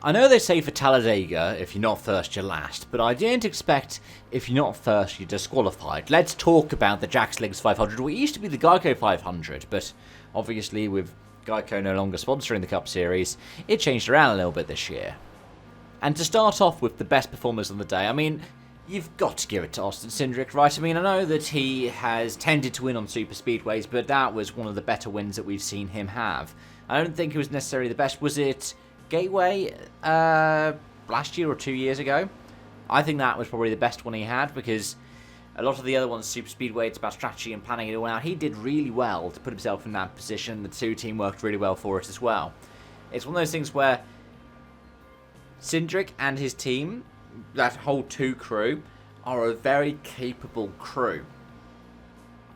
I know they say for Talladega, if you're not first, you're last, but I didn't expect if you're not first, you're disqualified. Let's talk about the Jack Sligs 500. Well, it used to be the Geico 500, but obviously with Geico no longer sponsoring the Cup Series, it changed around a little bit this year. And to start off with the best performers on the day, I mean, you've got to give it to Austin Cindric, right? I mean, I know that he has tended to win on super speedways, but that was one of the better wins that we've seen him have. I don't think it was necessarily the best. Was it Gateway last year or 2 years ago? I think that was probably the best one he had, because a lot of the other ones, super speedway, it's about strategy and planning it all out. He did really well to put himself in that position. The two team worked really well for it as well. It's one of those things where Cindric and his team, that whole two crew, are a very capable crew.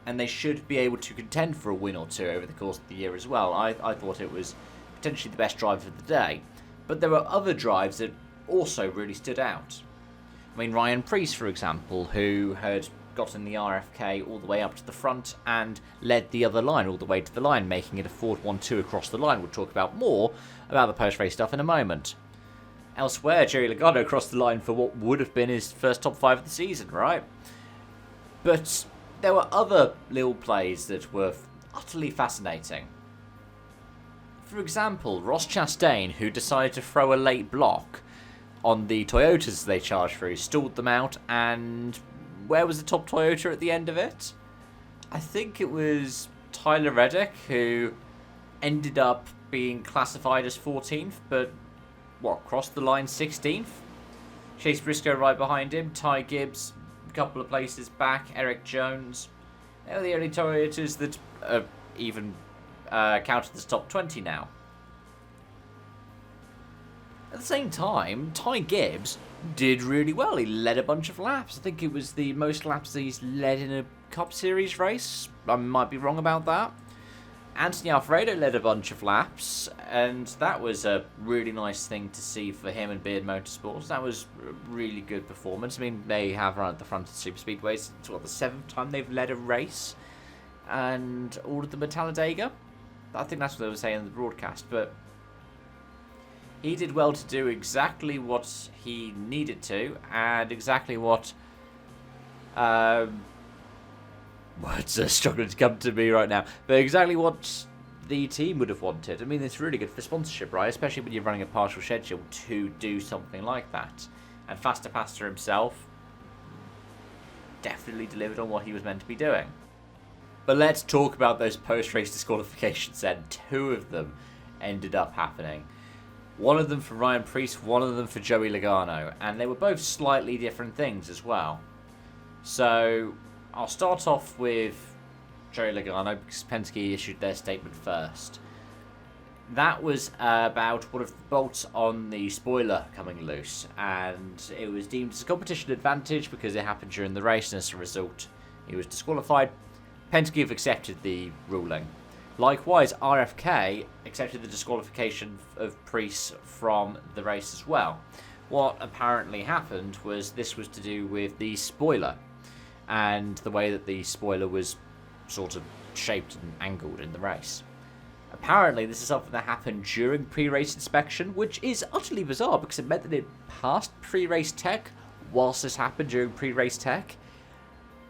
And they should be able to contend for a win or two over the course of the year as well. I thought it was potentially the best drive of the day. But there were other drives that also really stood out. I mean, Ryan Preece, for example, who had gotten the RFK all the way up to the front and led the other line all the way to the line, making it a Ford 1-2 across the line. We'll talk about more about the post-race stuff in a moment. Elsewhere, Jerry Logano crossed the line for what would have been his first top 5 of the season, right? But there were other little plays that were utterly fascinating. For example, Ross Chastain, who decided to throw a late block on the Toyotas they charged through, stalled them out, and where was the top Toyota at the end of it? I think it was Tyler Reddick, who ended up being classified as 14th, but crossed the line 16th? Chase Briscoe right behind him, Ty Gibbs a couple of places back, Eric Jones. They were the only Toyotas that even counted as top 20 now. At the same time, Ty Gibbs did really well. He led a bunch of laps. I think it was the most laps that he's led in a Cup Series race. I might be wrong about that. Anthony Alfredo led a bunch of laps, and that was a really nice thing to see for him and Beard Motorsports. That was a really good performance. I mean, they have run at the front of super speedways. It's the 7th time they've led a race, and all of them at Talladega. I think that's what they were saying in the broadcast, but he did well to do exactly what he needed to, and exactly what words are struggling to come to me right now, but exactly what the team would have wanted. I mean, it's really good for sponsorship, right? Especially when you're running a partial schedule to do something like that. And Faster Pastor himself definitely delivered on what he was meant to be doing. But let's talk about those post-race disqualifications then. 2 of them ended up happening. One of them for Ryan Preece, one of them for Joey Logano. And they were both slightly different things as well. So I'll start off with Joey Logano because Penske issued their statement first. That was about one of the bolts on the spoiler coming loose, and it was deemed as a competition advantage because it happened during the race, and as a result, he was disqualified. Penske have accepted the ruling. Likewise, RFK accepted the disqualification of Preece from the race as well. What apparently happened was this was to do with the spoiler and the way that the spoiler was sort of shaped and angled in the race. Apparently, this is something that happened during pre-race inspection, which is utterly bizarre because it meant that it passed pre-race tech whilst this happened during pre-race tech,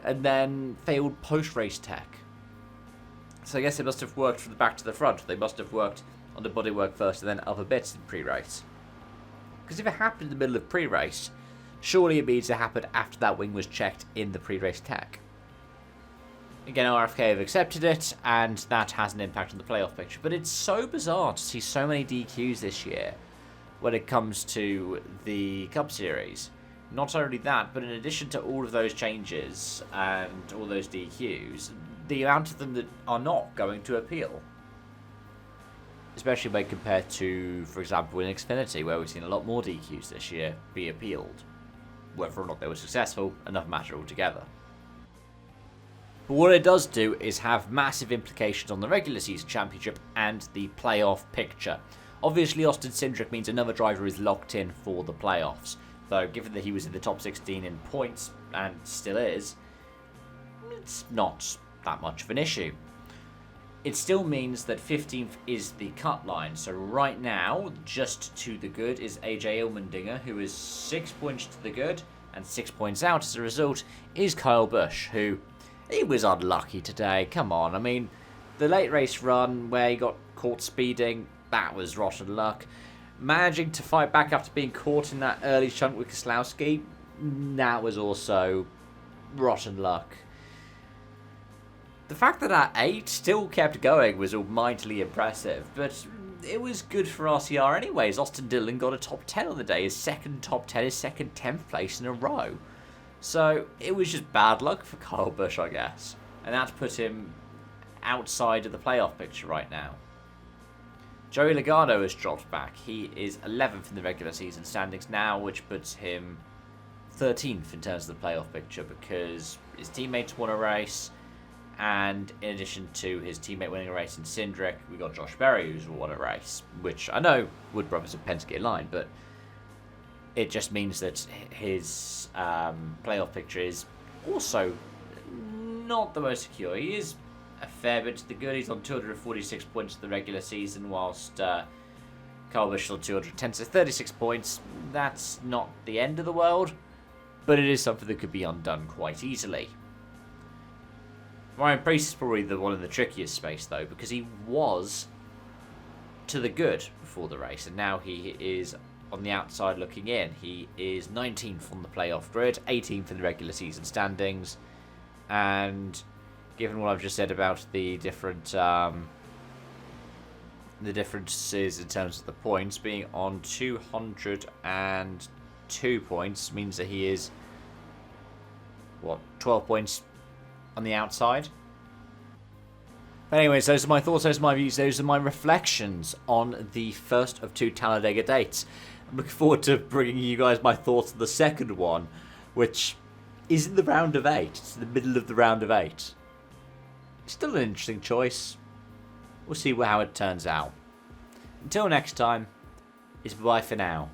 and then failed post-race tech. So I guess it must have worked from the back to the front. They must have worked on the bodywork first and then other bits in pre-race. Because if it happened in the middle of pre-race, surely it means it happened after that wing was checked in the pre-race tech. Again, RFK have accepted it, and that has an impact on the playoff picture. But it's so bizarre to see so many DQs this year when it comes to the Cup Series. Not only that, but in addition to all of those changes and all those DQs, the amount of them that are not going to appeal. Especially when compared to, for example, in Xfinity, where we've seen a lot more DQs this year be appealed. Whether or not they were successful, another matter altogether. But what it does do is have massive implications on the regular season championship and the playoff picture. Obviously, Austin Cindric means another driver is locked in for the playoffs. Though, given that he was in the top 16 in points, and still is, it's not that much of an issue. it still means that 15th is the cut line. So right now, just to the good is AJ Illmendinger, who is 6 points to the good, and 6 points out as a result is Kyle Busch, who, he was unlucky today. Come on, I mean, the late race run where he got caught speeding, that was rotten luck. Managing to fight back after being caught in that early chunk with Keselowski, that was also rotten luck. The fact that that 8 still kept going was mightily impressive, but it was good for RCR anyways. Austin Dillon got a top 10 on the day, his second top 10, his second 10th place in a row. So it was just bad luck for Kyle Busch, I guess. And that's put him outside of the playoff picture right now. Joey Logano has dropped back. He is 11th in the regular season standings now, which puts him 13th in terms of the playoff picture because his teammates won a race. And in addition to his teammate winning a race in Cindric, we got Josh Berry who's won a race, which I know Wood Brothers and Penske aligned, but it just means that his playoff picture is also not the most secure. He is a fair bit to the good. He's on 246 points in the regular season, whilst Kyle Busch is on 210, so 36 points. That's not the end of the world, but it is something that could be undone quite easily. Ryan Preece is probably the one in the trickiest space, though, because he was to the good before the race, and now he is on the outside looking in. He is 19th on the playoff grid, 18th in the regular season standings, and given what I've just said about the differences in terms of the points, being on 202 points means that he is 12 points on the outside. But anyways, those are my thoughts, those are my views, those are my reflections on the first of 2 Talladega dates. I'm looking forward to bringing you guys my thoughts on the second one, which is in the round of 8. It's in the middle of the round of 8. Still an interesting choice. We'll see how it turns out. Until next time, it's bye for now.